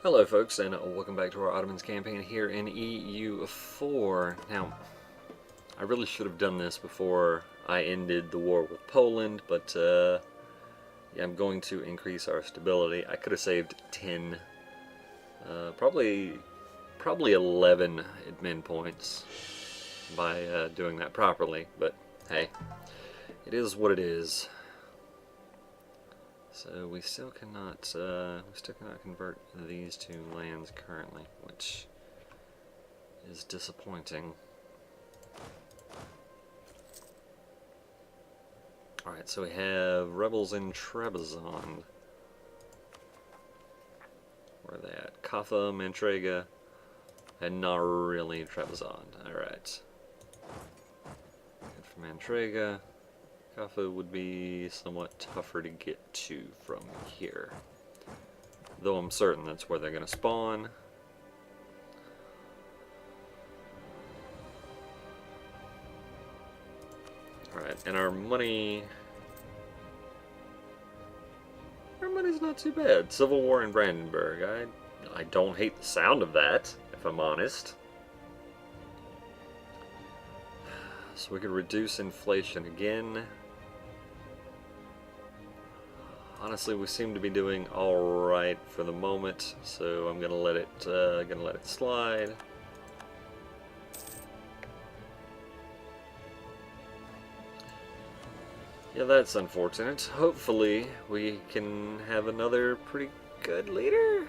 Hello folks, and welcome back to our Ottomans campaign here in EU4. Now, I really should have done this before I ended the war with Poland, but yeah, I'm going to increase our stability. I could have saved 10, probably 11 admin points by doing that properly, but hey, it is what it is. So we still cannot convert these two lands currently, which is disappointing. Alright, so we have rebels in Trebizond. Where are they at? Kaffa, Mantrega, and not really Trebizond. Alright. Good for Mantrega. Kaffa would be somewhat tougher to get to from here. Though I'm certain that's where they're going to spawn. Alright, and our money's not too bad. Civil War in Brandenburg. I don't hate the sound of that, if I'm honest. So we could reduce inflation again. Honestly, we seem to be doing all right for the moment, so I'm gonna let it slide. Yeah, that's unfortunate. Hopefully, we can have another pretty good leader.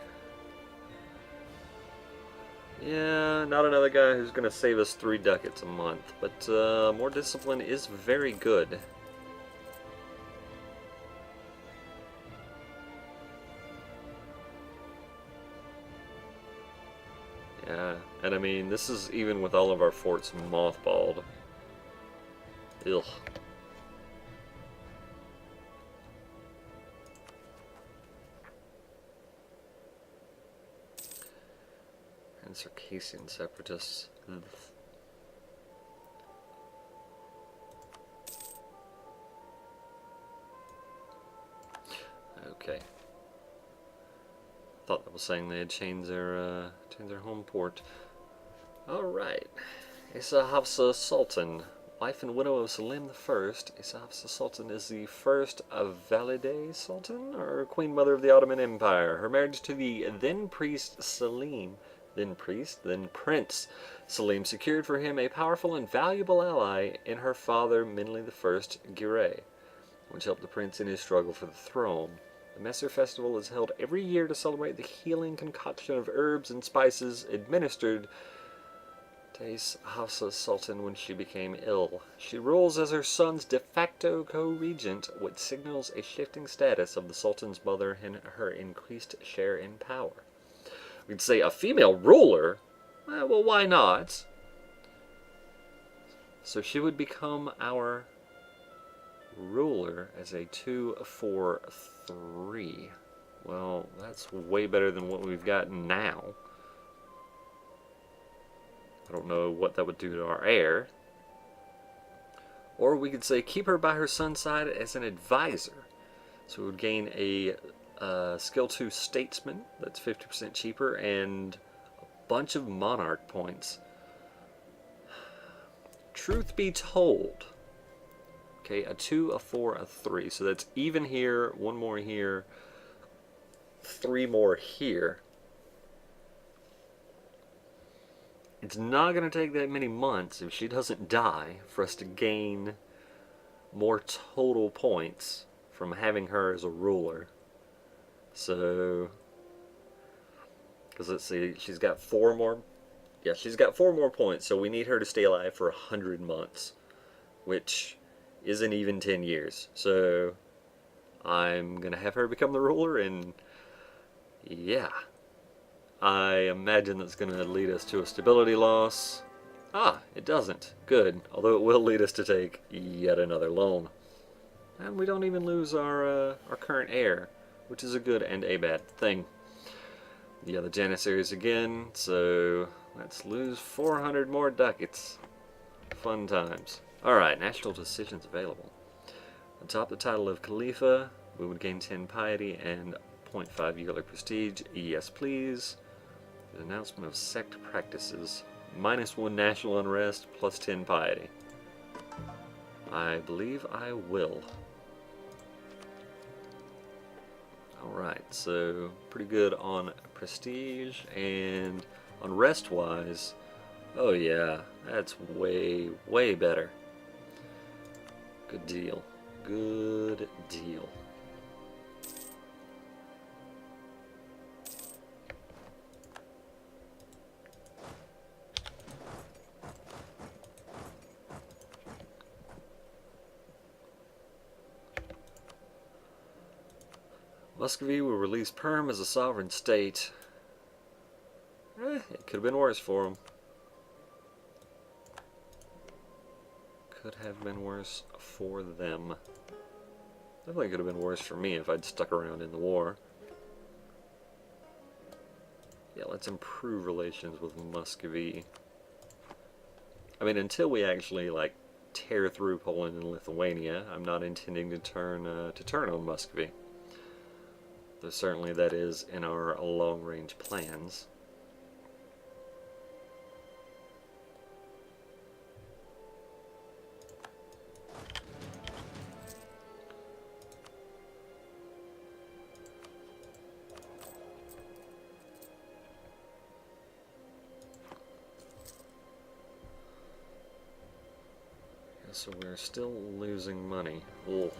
Yeah, not another guy who's gonna save us 3 ducats a month, but more discipline is very good. Yeah, and I mean, this is even with all of our forts mothballed. Ugh. And Circassian separatists. Ugh. Okay. Thought that was saying they had changed their home port. Alright. Isa Hafsa Sultan, wife and widow of Selim I. Isa Hafsa Sultan is the first Valide Sultan, or Queen Mother of the Ottoman Empire. Her marriage to the then priest Selim, then Prince Selim, secured for him a powerful and valuable ally in her father Menli I Giray, which helped the prince in his struggle for the throne. The Messer Festival is held every year to celebrate the healing concoction of herbs and spices administered to Hafsa Sultan when she became ill. She rules as her son's de facto co-regent, which signals a shifting status of the Sultan's mother and her increased share in power. We'd say a female ruler? Well, why not? So she would become our ruler as a 2-4-3. Well, that's way better than what we've got now. I don't know what that would do to our heir. Or we could say keep her by her son's side as an advisor. So we would gain a skill 2 statesman that's 50% cheaper and a bunch of monarch points. Truth be told, okay, a 2, a 4, a 3. So that's even here, 1 more here, 3 more here. It's not going to take that many months, if she doesn't die, for us to gain more total points from having her as a ruler. So, because let's see, she's got 4 more. Yeah, she's got 4 more points, so we need her to stay alive for 100 months, which isn't even 10 years. So I'm gonna have her become the ruler, and yeah, I imagine that's gonna lead us to a stability loss. Ah, it doesn't. Good. Although it will lead us to take yet another loan. And we don't even lose our current heir, which is a good and a bad thing. Yeah, the Janissaries again, so let's lose 400 more ducats. Fun times. Alright, national decisions available. Atop the title of Khalifa, we would gain 10 piety and 0.5 yearly prestige. Yes, please. The announcement of sect practices. -1 national unrest, +10 piety. I believe I will. Alright, so pretty good on prestige, and on rest-wise, oh yeah, that's way, way better. Good deal. Good deal. Muscovy will release Perm as a sovereign state. It could have been worse for them. Could have been worse for them. Definitely could have been worse for me if I'd stuck around in the war. Yeah, let's improve relations with Muscovy. I mean, until we actually, like, tear through Poland and Lithuania, I'm not intending to turn on Muscovy. Though certainly that is in our long-range plans. So we're still losing money. Ugh.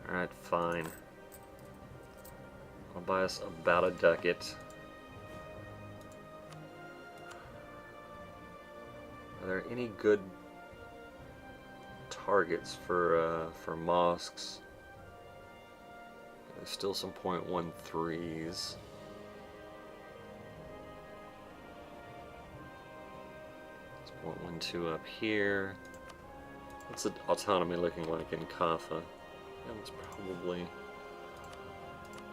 Alright, fine. I'll buy us about a ducat. Are there any good targets for mosques? There's still some .13s. There's .12 up here. What's the autonomy looking like in Kaffa? Yeah, it's probably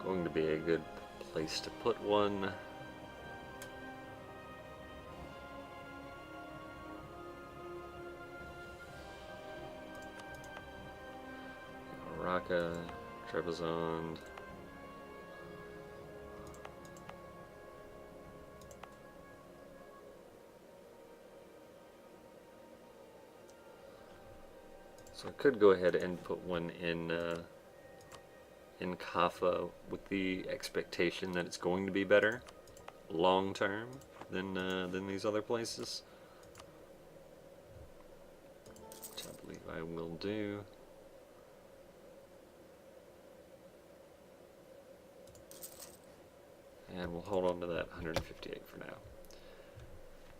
going to be a good place to put one. Raqqa, Trebizond. So I could go ahead and put one in Kaffa with the expectation that it's going to be better long term than these other places, which I believe I will do. And we'll hold on to that 158 for now.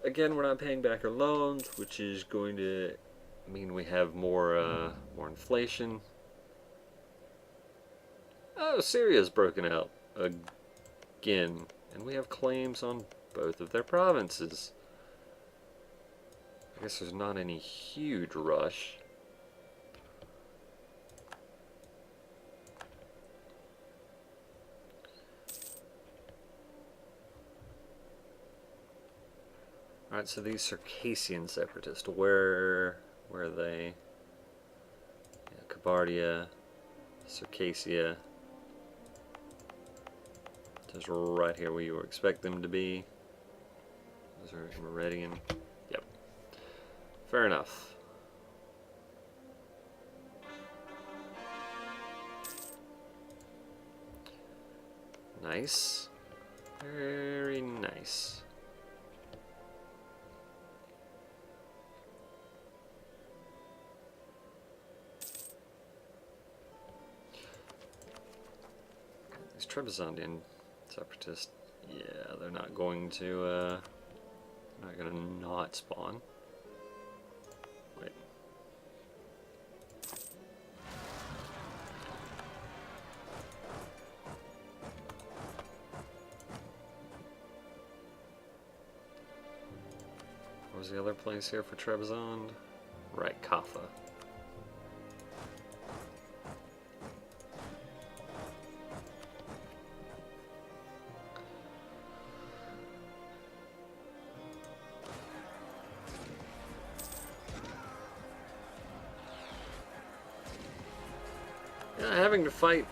Again, we're not paying back our loans, which is going to mean we have more inflation. Oh, Syria's broken out again, and we have claims on both of their provinces. I guess there's not any huge rush. Alright, so these Circassian separatists, where are they? Yeah, Kabardia, Circassia. Just right here where you would expect them to be. Those are Meridian. Yep. Fair enough. Nice. Very nice. These Trebizondian separatists, yeah, they're not going to not spawn. Wait. What was the other place here for Trebizond? Right, Kaffa. Yeah, having to fight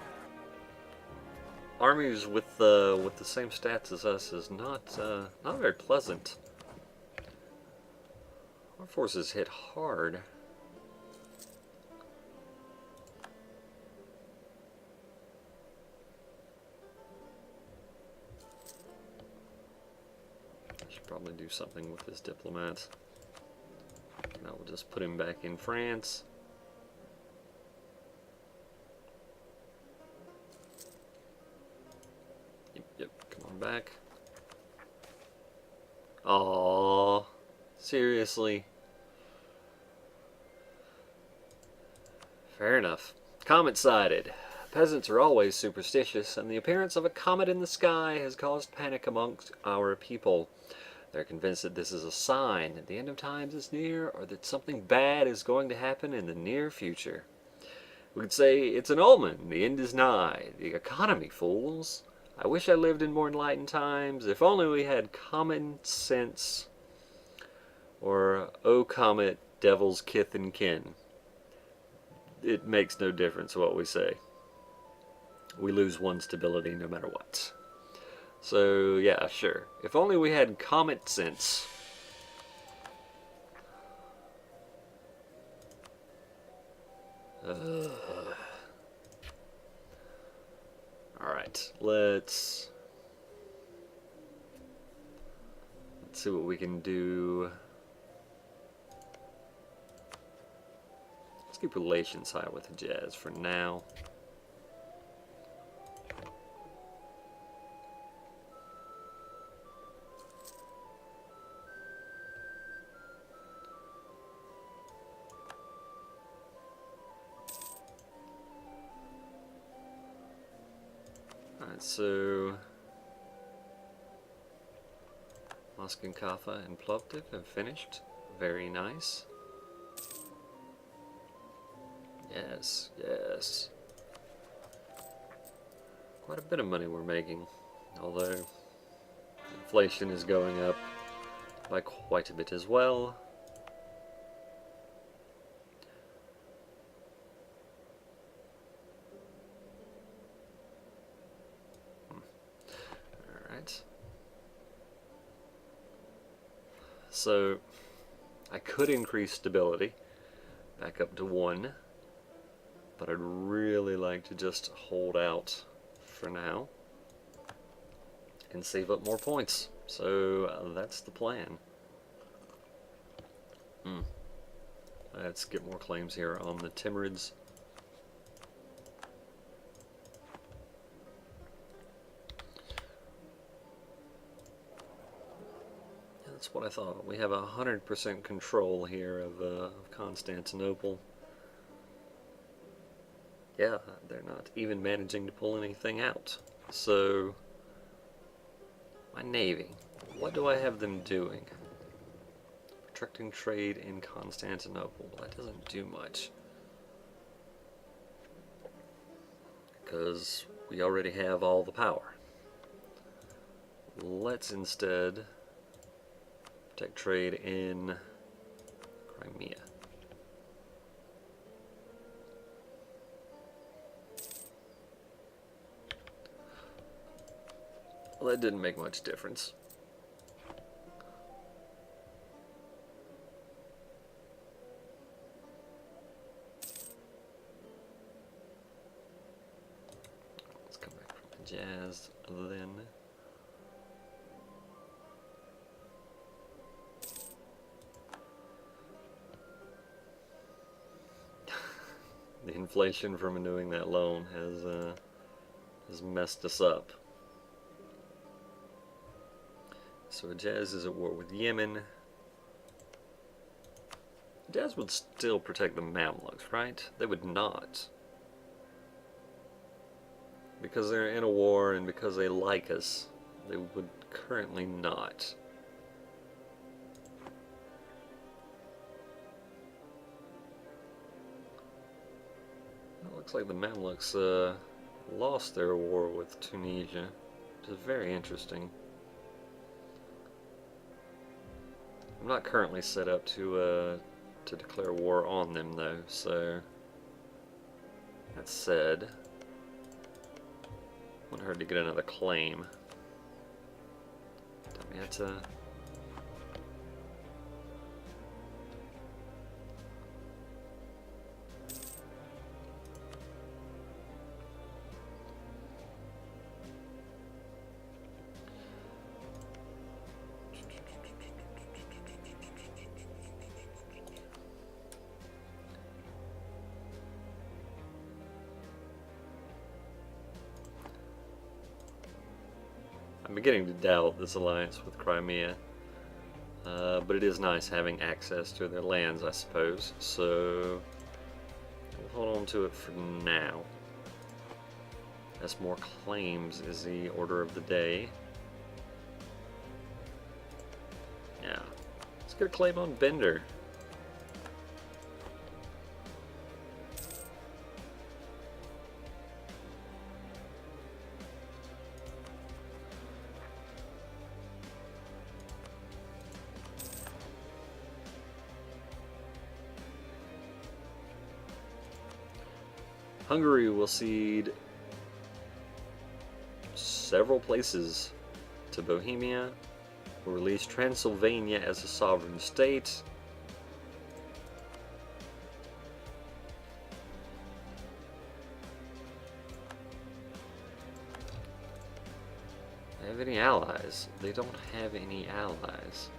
armies with the same stats as us is not very pleasant. Our forces hit hard. Should probably do something with this diplomat. Now we'll just put him back in France. Yep, come on back. Aww, seriously. Fair enough. Comet sighted. Peasants are always superstitious, and the appearance of a comet in the sky has caused panic amongst our people. They're convinced that this is a sign that the end of times is near, or that something bad is going to happen in the near future. We could say it's an omen, the end is nigh. The economy, fools. I wish I lived in more enlightened times. If only we had common sense. Or, oh comet, devil's kith and kin. It makes no difference what we say. We lose one stability no matter what. So, yeah, sure. If only we had common sense. Alright, let's see what we can do. Let's keep relations high with the Jazz for now. Alright, so Moskinkaffa and Plovdiv have finished. Very nice. Yes, yes. Quite a bit of money we're making, although inflation is going up by quite a bit as well. Alright. So, I could increase stability back up to 1. But I'd really like to just hold out for now and save up more points. So that's the plan. Let's get more claims here on the Timurids. Yeah, that's what I thought. We have 100% control here of Constantinople. Yeah, they're not even managing to pull anything out. So, my navy, what do I have them doing? Protecting trade in Constantinople. That doesn't do much. Because we already have all the power. Let's instead protect trade in Crimea. Well, that didn't make much difference. Let's come back from the Jazz then. The inflation from renewing that loan has messed us up. So Jazz is at war with Yemen. Jazz would still protect the Mamluks, right? They would not. Because they're in a war and because they like us, they would currently not. It looks like the Mamluks lost their war with Tunisia, which is very interesting. I'm not currently set up to declare war on them though, so That said, wouldn't hurt to get another claim. Damietta. I'm beginning to doubt this alliance with Crimea, but it is nice having access to their lands, I suppose, so we'll hold on to it for now. That's more claims is the order of the day. Yeah, let's get a claim on Bender. Hungary will cede several places to Bohemia, will release Transylvania as a sovereign state, they have any allies? They don't have any allies.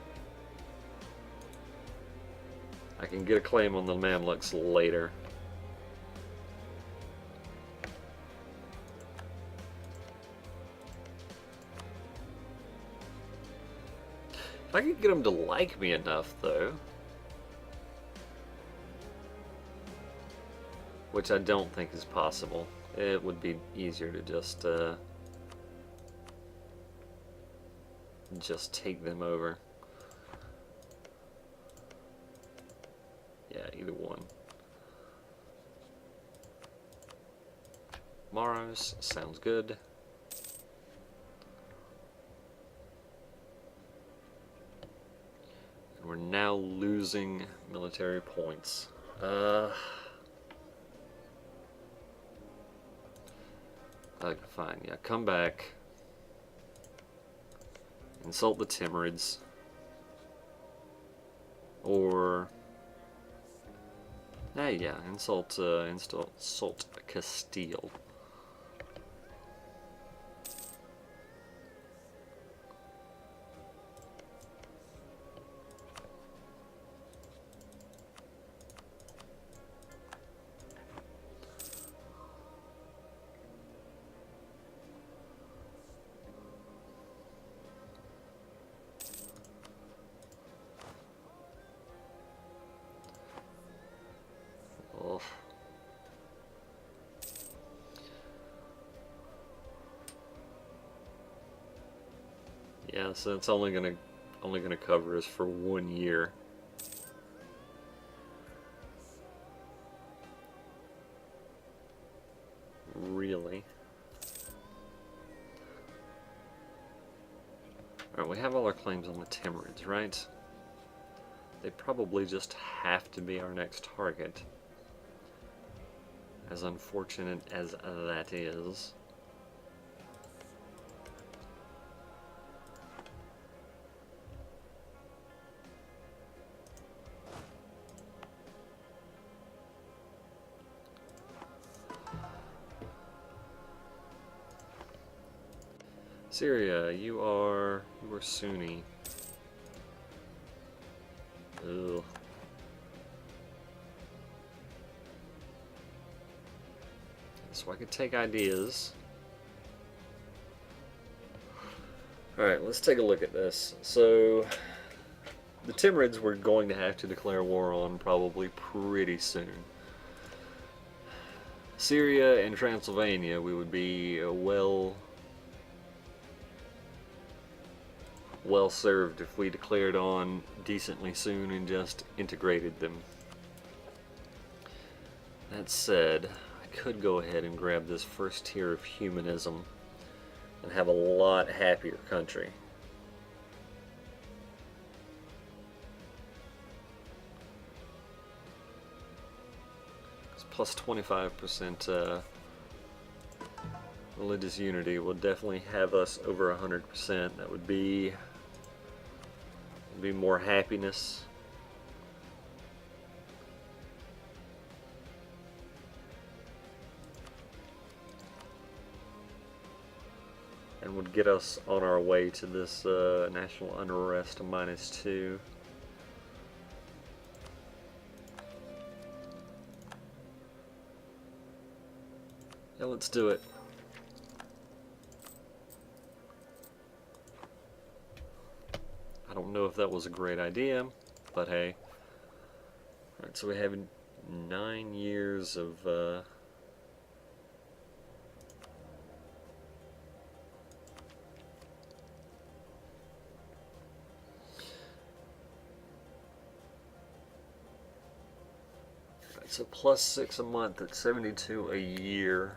I can get a claim on the Mamluks later. If I could get them to like me enough, though, which I don't think is possible, it would be easier to just take them over. Yeah, either one. Maros sounds good. We're now losing military points. Okay, fine. Yeah, come back. Insult the Timurids. Or... yeah, insult Castile. Yeah, so it's only gonna cover us for 1 year. Really? Alright, we have all our claims on the Timurids, right? They probably just have to be our next target. As unfortunate as that is. Syria, you are Sunni. Ugh. So I could take ideas. Alright, let's take a look at this. So, the Timurids we're going to have to declare war on probably pretty soon. Syria and Transylvania, we would be well served if we declared on decently soon and just integrated them. That said, I could go ahead and grab this first tier of humanism and have a lot happier country. Because plus 25% religious unity will definitely have us over 100%. That would be more happiness. And would get us on our way to this national unrest of -2. Yeah, let's do it. I don't know if that was a great idea, but hey. Alright, so we have 9 years of so +6 a month at 72 a year.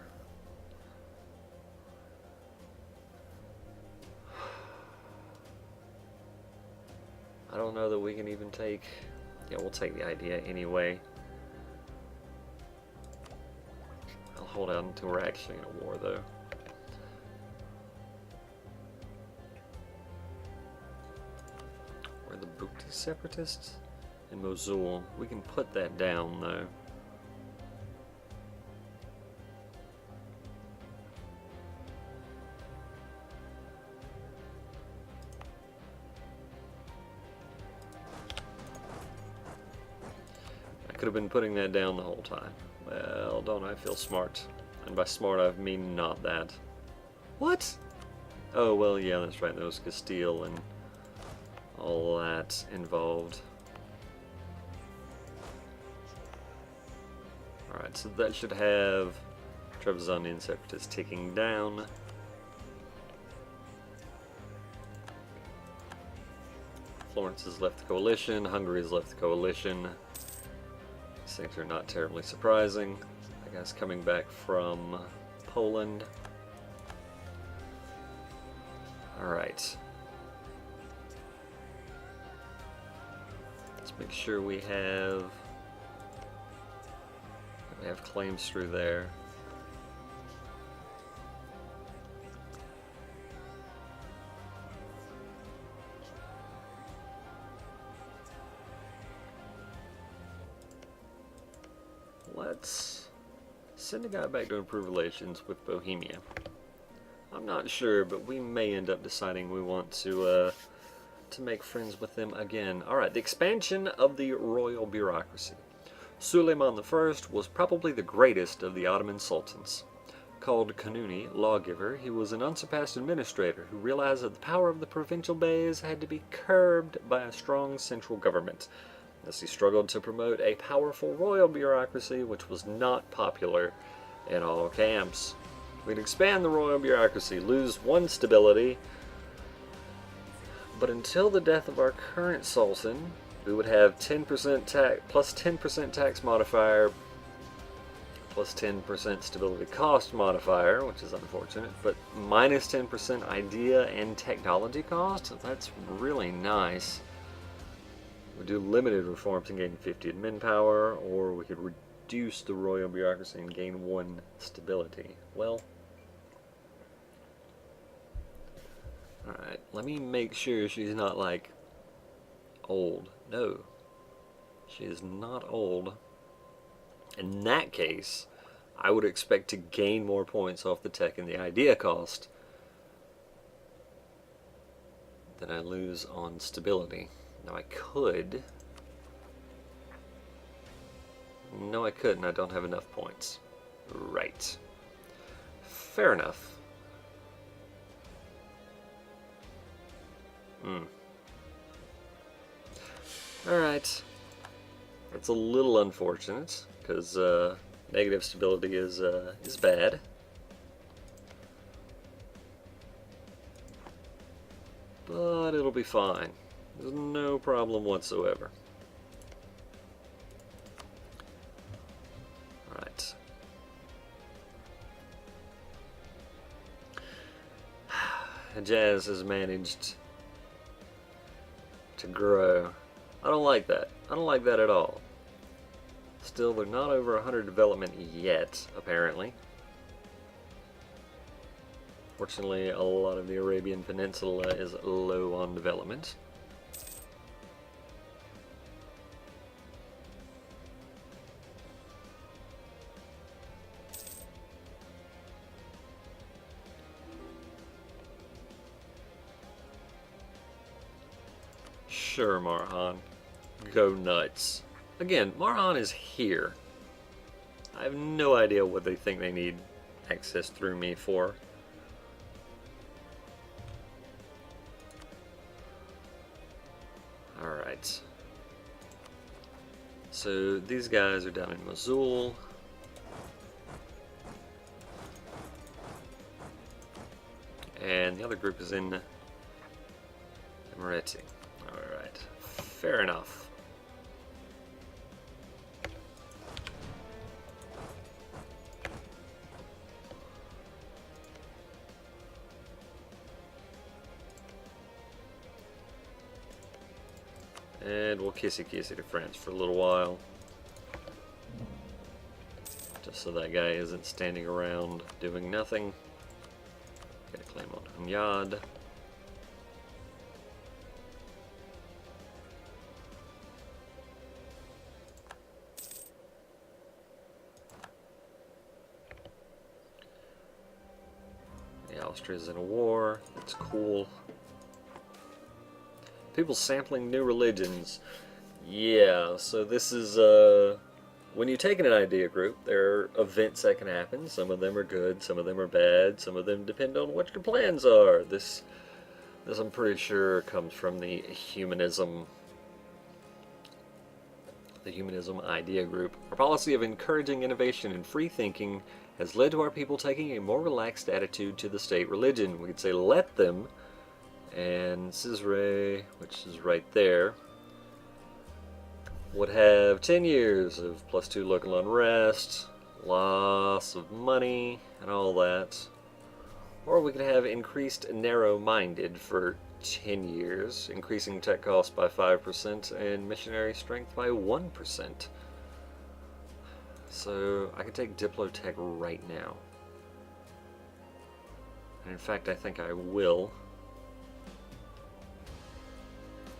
I don't know that we can even take... Yeah, we'll take the idea anyway. I'll hold out until we're actually in a war, though. We're the Bukti separatists in Mosul. We can put that down, though. Could have been putting that down the whole time. Well, don't I feel smart? And by smart, I mean not that. What? Oh, well, yeah, that's right. There was Castile and all that involved. Alright, so that should have Trebizondian separatists ticking down. Florence has left the coalition. Hungary has left the coalition. Things are not terribly surprising. That guy's coming back from Poland. Alright. Let's make sure we have claims through there. Let's send a guy back to improve relations with Bohemia. I'm not sure, but we may end up deciding we want to make friends with them again. Alright, the expansion of the royal bureaucracy. Suleiman I was probably the greatest of the Ottoman sultans. Called Kanuni, lawgiver, he was an unsurpassed administrator who realized that the power of the provincial beys had to be curbed by a strong central government, as he struggled to promote a powerful royal bureaucracy which was not popular in all camps. We'd expand the royal bureaucracy, lose one stability, but until the death of our current sultan, we would have 10% tax plus 10% tax modifier plus 10% stability cost modifier, which is unfortunate, but minus 10% idea and technology cost. That's really nice. We do limited reforms and gain 50 admin power, or we could reduce the royal bureaucracy and gain 1 stability. Well, alright, let me make sure she's not like old. No, she is not old. In that case, I would expect to gain more points off the tech and the idea cost than I lose on stability. Now I could. No, I couldn't. I don't have enough points. Right. Fair enough. Alright. It's a little unfortunate, because negative stability is bad. But it'll be fine. There's no problem whatsoever. Alright. Hejaz has managed to grow. I don't like that. I don't like that at all. Still, they're not over 100 development yet, apparently. Fortunately, a lot of the Arabian Peninsula is low on development. Sure, Marhan. Go nuts. Again, Marhan is here. I have no idea what they think they need access through me for. Alright. So these guys are down in Mosul. And the other group is in Emirati. Alright. Fair enough. And we'll kissy-kissy to France for a little while. Just so that guy isn't standing around doing nothing. Got a claim on Humyad. Yeah, Austria's in a war. That's cool. People sampling new religions. Yeah, so this is, when you take in an idea group, there are events that can happen. Some of them are good, some of them are bad, some of them depend on what your plans are. This I'm pretty sure comes from the humanism idea group. Our policy of encouraging innovation and free thinking has led to our people taking a more relaxed attitude to the state religion. We could say let them. And Cizre, which is right there, would have 10 years of +2 local unrest, loss of money, and all that. Or we could have increased narrow-minded for 10 years, increasing tech costs by 5% and missionary strength by 1%. So I could take Diplotech right now. And in fact, I think I will.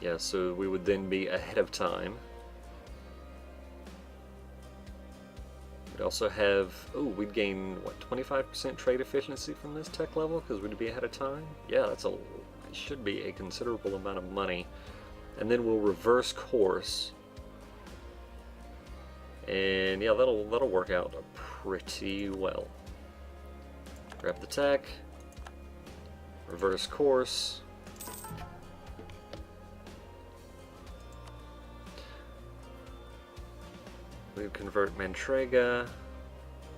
Yeah, so we would then be ahead of time. We'd also have, we'd gain, what, 25% trade efficiency from this tech level because we'd be ahead of time? Yeah, it should be a considerable amount of money. And then we'll reverse course. And yeah, that'll work out pretty well. Grab the tech, reverse course. We would convert Mantrega,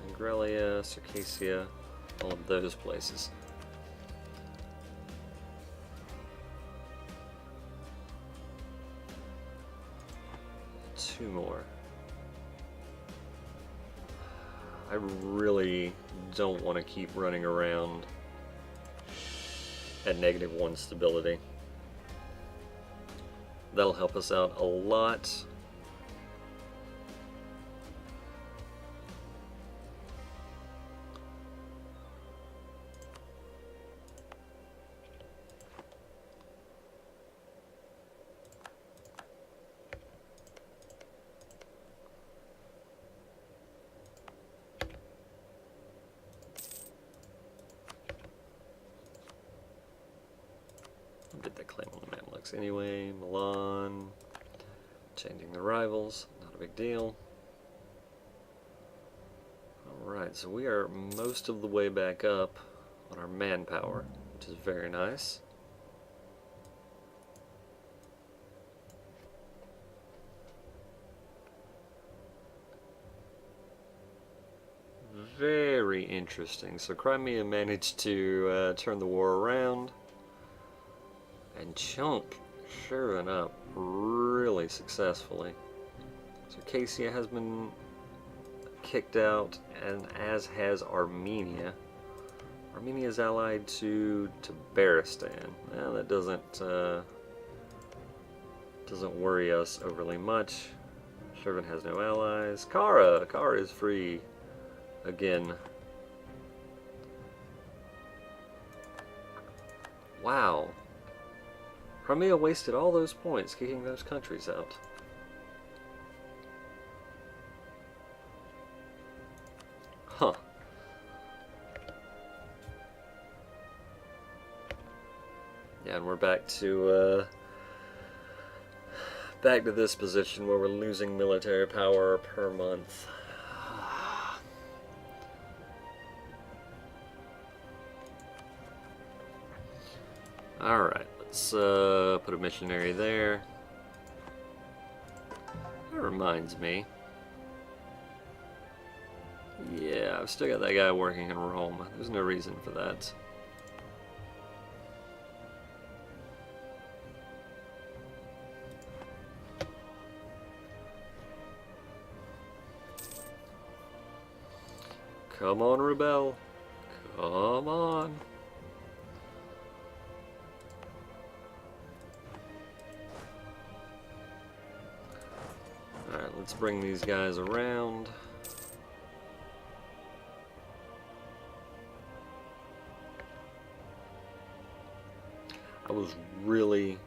Angrelia, Circassia, all of those places. Two more. I really don't want to keep running around at -1 stability. That'll help us out a lot. Did that claim on the Mamluks anyway? Milan, changing the rivals, not a big deal. Alright, so we are most of the way back up on our manpower, which is very nice. Very interesting. So Crimea managed to turn the war around. And Chunk, sure enough, really successfully. Circassia has been kicked out, and as has Armenia. Armenia is allied to Tabaristan. Well, that doesn't worry us overly much. Shervin has no allies. Kara! Kara is free. Again. Wow. Crimea wasted all those points kicking those countries out. Huh. Yeah, and we're back to this position where we're losing military power per month. Alright, let's put a missionary there. That reminds me. Yeah, I've still got that guy working in Rome. There's no reason for that. Come on, rebel. Come on. Alright, let's bring these guys around. I was really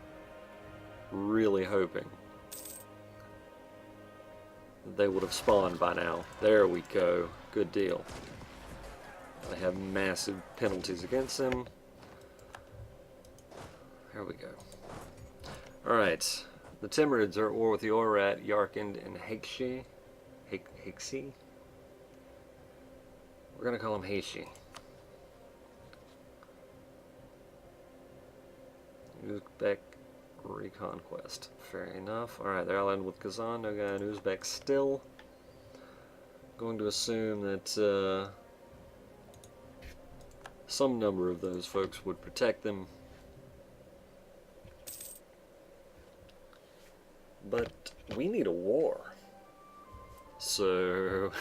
hoping they would have spawned by now. There we go. Good deal. They have massive penalties against them. There we go. Alright. The Timurids are at war with the Oirat, Yarkand, and Hakeshi. Hakesi? We're gonna call him Heishi. Uzbek reconquest. Fair enough. Alright, they're allied with Kazan, no guy in Uzbek still. Going to assume that some number of those folks would protect them. But we need a war. So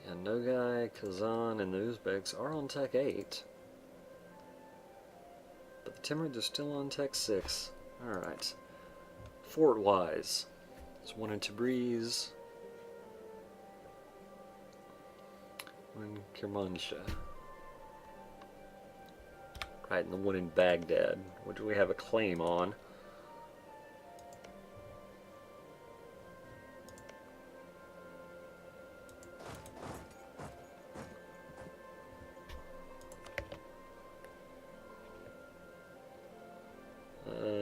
yeah, Nogai, Kazan, and the Uzbeks are on Tech 8. But the Timurids are still on Tech 6. Alright. Fort Wise. There's one in Tabriz. One in Kermanshah. Right, and the one in Baghdad, which we have a claim on.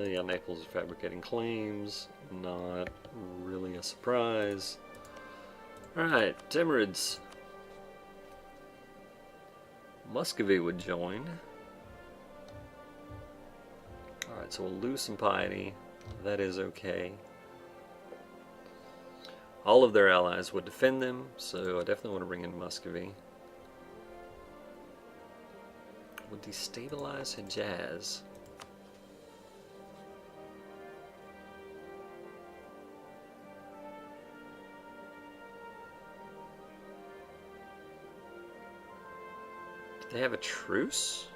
Yeah, Naples is fabricating claims. Not really a surprise. Alright, Timurids. Muscovy would join. Alright, so we'll lose some piety. That is okay. All of their allies would defend them, so I definitely want to bring in Muscovy. Would destabilize Hejaz. Do they have a truce?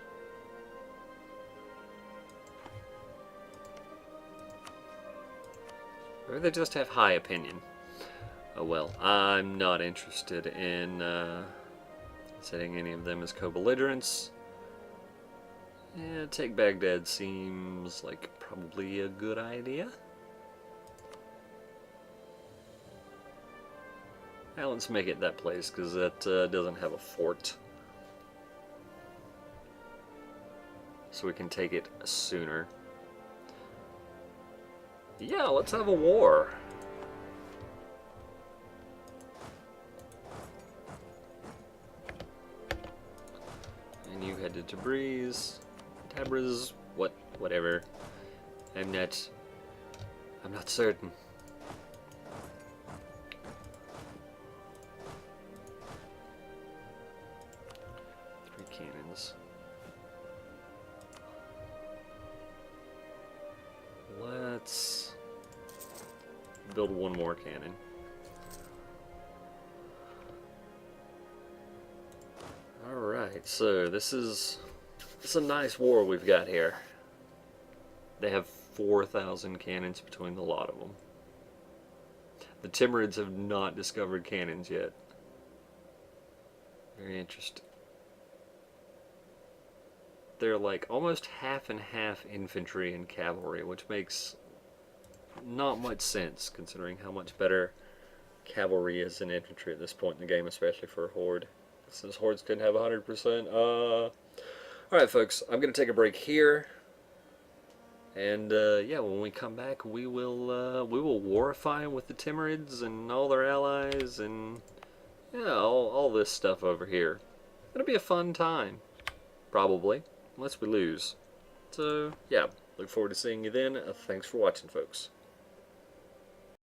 Or they just have high opinion. Oh well, I'm not interested in setting any of them as co-belligerents. Yeah, take Baghdad seems like probably a good idea. Now let's make it that place, because that doesn't have a fort. So we can take it sooner. Yeah, let's have a war. And you head to Tabriz. Tabriz, whatever. I'm not certain. Three cannons. Let's build one more cannon. Alright, so this is a nice war we've got here. They have 4,000 cannons between the lot of them. The Timurids have not discovered cannons yet. Very interesting. They're like almost half and half infantry and cavalry, which makes not much sense considering how much better cavalry is than infantry at this point in the game, especially for a horde. Since hordes didn't have 100%. Alright folks, I'm going to take a break here. And yeah, when we come back, we will warify with the Timurids and all their allies and yeah, all this stuff over here. It'll be a fun time, probably, unless we lose. So yeah, look forward to seeing you then. Thanks for watching, folks.